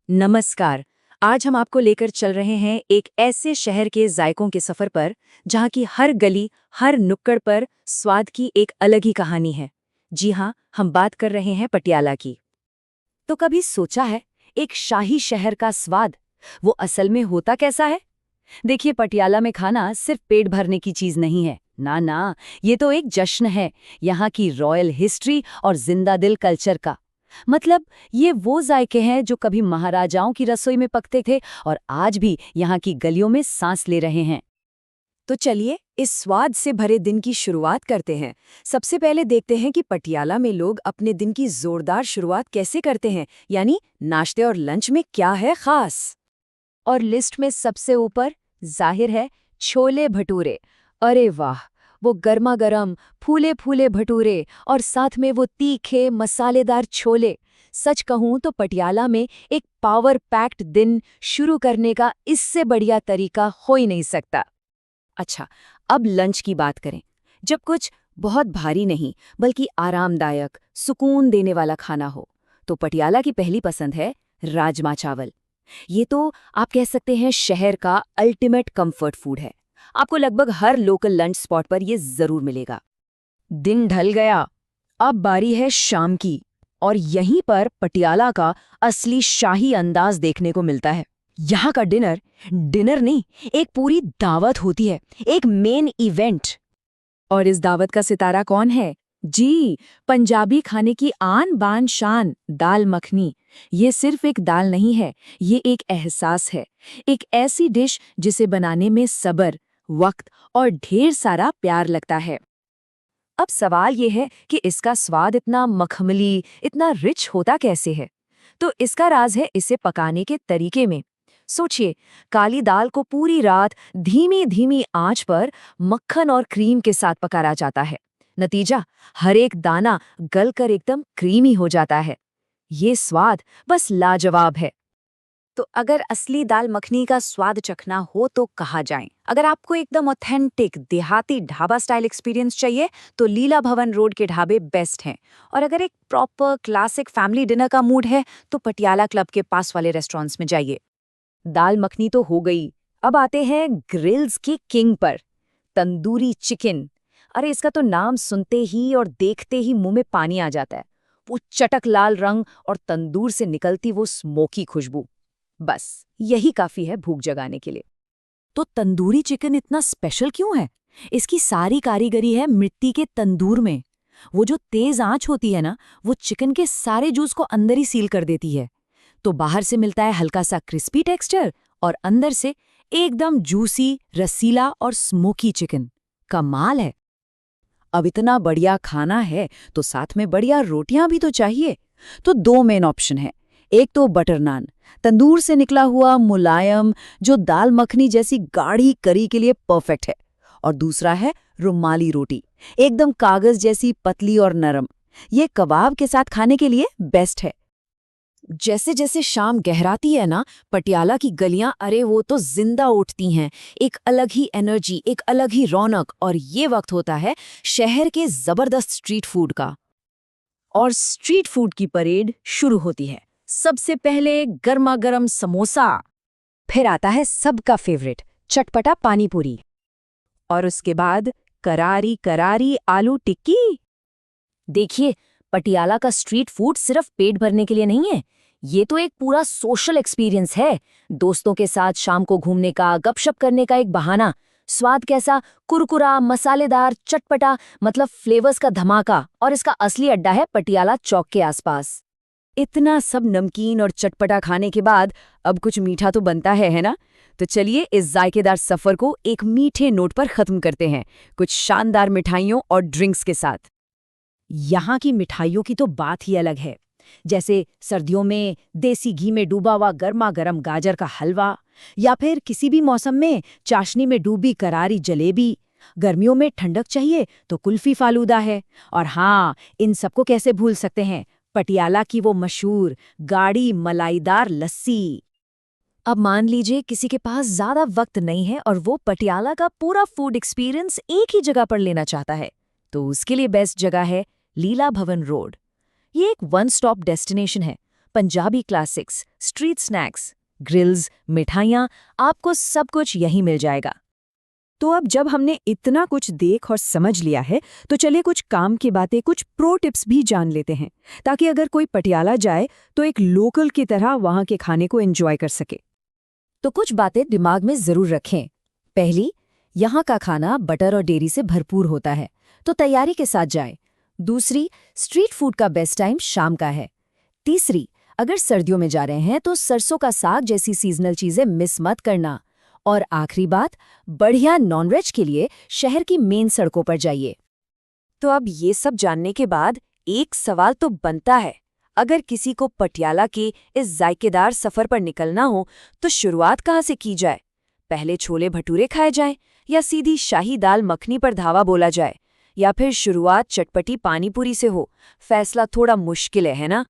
नमस्कार। आज हम आपको लेकर चल रहे हैं एक ऐसे शहर के जायकों के सफर पर जहाँ की हर गली, हर नुक्कड़ पर स्वाद की एक अलग ही कहानी है। जी हाँ, हम बात कर रहे हैं पटियाला की। तो कभी सोचा है, एक शाही शहर का स्वाद वो असल में होता कैसा है? देखिए, पटियाला में खाना सिर्फ पेट भरने की चीज नहीं है। ना ना, ये तो एक जश्न है, यहाँ की रॉयल हिस्ट्री और जिंदा दिल कल्चर का। मतलब, ये वो जायके हैं जो कभी महाराजाओं की रसोई में पकते थे और आज भी यहाँ की गलियों में सांस ले रहे हैं। तो चलिए, इस स्वाद से भरे दिन की शुरुआत करते हैं। सबसे पहले देखते हैं कि पटियाला में लोग अपने दिन की जोरदार शुरुआत कैसे करते हैं, यानी नाश्ते और लंच में क्या है खास। और लिस्ट में सबसे ऊपर जाहिर है छोले भटूरे। अरे वाह, वो गर्मा गर्म फूले फूले भटूरे और साथ में वो तीखे मसालेदार छोले। सच कहूं तो पटियाला में एक पावर पैक्ड दिन शुरू करने का इससे बढ़िया तरीका हो ही नहीं सकता। अच्छा, अब लंच की बात करें। जब कुछ बहुत भारी नहीं बल्कि आरामदायक, सुकून देने वाला खाना हो, तो पटियाला की पहली पसंद है राजमा चावल। ये तो आप कह सकते हैं शहर का अल्टीमेट कंफर्ट फूड है। आपको लगभग हर लोकल लंच स्पॉट पर ये जरूर मिलेगा। दिन ढल गया, अब बारी है शाम की, और यहीं पर पटियाला का असली शाही अंदाज देखने को मिलता है। यहाँ का डिनर डिनर नहीं, एक पूरी दावत होती है, एक मेन इवेंट। और इस दावत का सितारा कौन है? जी, पंजाबी खाने की आन बान शान दाल मखनी। ये सिर्फ एक दाल नहीं है, ये एक एहसास है। एक ऐसी डिश जिसे बनाने में सब्र, वक्त और ढेर सारा प्यार लगता है। अब सवाल ये है कि इसका स्वाद इतना मखमली, इतना रिच होता कैसे है? तो इसका राज है इसे पकाने के तरीके में। सोचिए, काली दाल को पूरी रात धीमी धीमी आंच पर मक्खन और क्रीम के साथ पकाया जाता है। नतीजा, हर एक दाना गलकर एकदम क्रीमी हो जाता है। ये स्वाद बस लाजवाब है। तो अगर असली दाल मखनी का स्वाद चखना हो तो कहाँ जाएं? अगर आपको एकदम ऑथेंटिक देहाती ढाबा स्टाइल एक्सपीरियंस चाहिए तो लीला भवन रोड के ढाबे बेस्ट हैं। और अगर एक प्रॉपर क्लासिक फैमिली डिनर का मूड है तो पटियाला क्लब के पास वाले रेस्टोरेंट्स में जाइए। दाल मखनी तो हो गई, अब आते हैं ग्रिल्स की किंग पर, तंदूरी चिकन। अरे, इसका तो नाम सुनते ही और देखते ही मुंह में पानी आ जाता है। वो चटक लाल रंग और तंदूर से निकलती वो स्मोकी खुशबू, बस यही काफी है भूख जगाने के लिए। तो तंदूरी चिकन इतना स्पेशल क्यों है? इसकी सारी कारीगरी है मिट्टी के तंदूर में। वो जो तेज आंच होती है ना, वो चिकन के सारे जूस को अंदर ही सील कर देती है। तो बाहर से मिलता है हल्का सा क्रिस्पी टेक्सचर और अंदर से एकदम जूसी, रसीला और स्मोकी चिकन। कमाल है। अब इतना बढ़िया खाना है तो साथ में बढ़िया रोटियां भी तो चाहिए। तो दो मेन ऑप्शन है। एक तो बटर नान, तंदूर से निकला हुआ मुलायम, जो दाल मखनी जैसी गाढ़ी करी के लिए परफेक्ट है। और दूसरा है रुमाली रोटी, एकदम कागज जैसी पतली और नरम। ये कबाब के साथ खाने के लिए बेस्ट है। जैसे जैसे शाम गहराती है ना, पटियाला की गलियां, अरे वो तो जिंदा उठती हैं। एक अलग ही एनर्जी, एक अलग ही रौनक। और ये वक्त होता है शहर के जबरदस्त स्ट्रीट फूड का। और स्ट्रीट फूड की परेड शुरू होती है। सबसे पहले गर्मा गर्म समोसा, फिर आता है सबका फेवरेट चटपटा पानी पूरी, और उसके बाद करारी करारी आलू टिक्की। देखिए, पटियाला का स्ट्रीट फूड सिर्फ पेट भरने के लिए नहीं है, ये तो एक पूरा सोशल एक्सपीरियंस है। दोस्तों के साथ शाम को घूमने का, गपशप करने का एक बहाना। स्वाद कैसा? कुरकुरा, मसालेदार, चटपटा, मतलब फ्लेवर्स का धमाका। और इसका असली अड्डा है पटियाला चौक के आसपास। इतना सब नमकीन और चटपटा खाने के बाद अब कुछ मीठा तो बनता है ना? तो चलिए इस जायकेदार सफर को एक मीठे नोट पर खत्म करते हैं, कुछ शानदार मिठाइयों और ड्रिंक्स के साथ। यहाँ की मिठाइयों की तो बात ही अलग है। जैसे सर्दियों में देसी घी में डूबा हुआ गर्मा गर्म गाजर का हलवा, या फिर किसी भी मौसम में चाशनी में डूबी करारी जलेबी। गर्मियों में ठंडक चाहिए तो कुल्फी फालूदा है। और हाँ, इन सबको कैसे भूल सकते हैं, पटियाला की वो मशहूर गाढ़ी मलाईदार लस्सी। अब मान लीजिए किसी के पास ज्यादा वक्त नहीं है और वो पटियाला का पूरा फूड एक्सपीरियंस एक ही जगह पर लेना चाहता है, तो उसके लिए बेस्ट जगह है लीला भवन रोड। ये एक वन स्टॉप डेस्टिनेशन है। Punjabi classics, street snacks, grills, मिठाइयाँ, आपको सब कुछ यहीं मिल जाएगा। तो अब जब हमने इतना कुछ देख और समझ लिया है, तो चलिए कुछ काम की बातें, कुछ प्रो टिप्स भी जान लेते हैं, ताकि अगर कोई पटियाला जाए तो एक लोकल की तरह वहाँ के खाने को एंजॉय कर सके। तो कुछ बातें दिमाग में जरूर रखें। पहली, यहाँ का खाना बटर और डेयरी से भरपूर होता है, तो तैयारी के साथ जाए। दूसरी, स्ट्रीट फूड का बेस्ट टाइम शाम का है। तीसरी, अगर सर्दियों में जा रहे हैं तो सरसों का साग जैसी सीजनल चीजें मिस मत करना। और आखिरी बात, बढ़िया नॉनवेज के लिए शहर की मेन सड़कों पर जाइए। तो अब ये सब जानने के बाद एक सवाल तो बनता है, अगर किसी को पटियाला के इस जायकेदार सफर पर निकलना हो तो शुरुआत कहाँ से की जाए? पहले छोले भटूरे खाए जाएं, या सीधी शाही दाल मखनी पर धावा बोला जाए, या फिर शुरुआत चटपटी पानीपुरी से हो? फैसला थोड़ा मुश्किल है ना?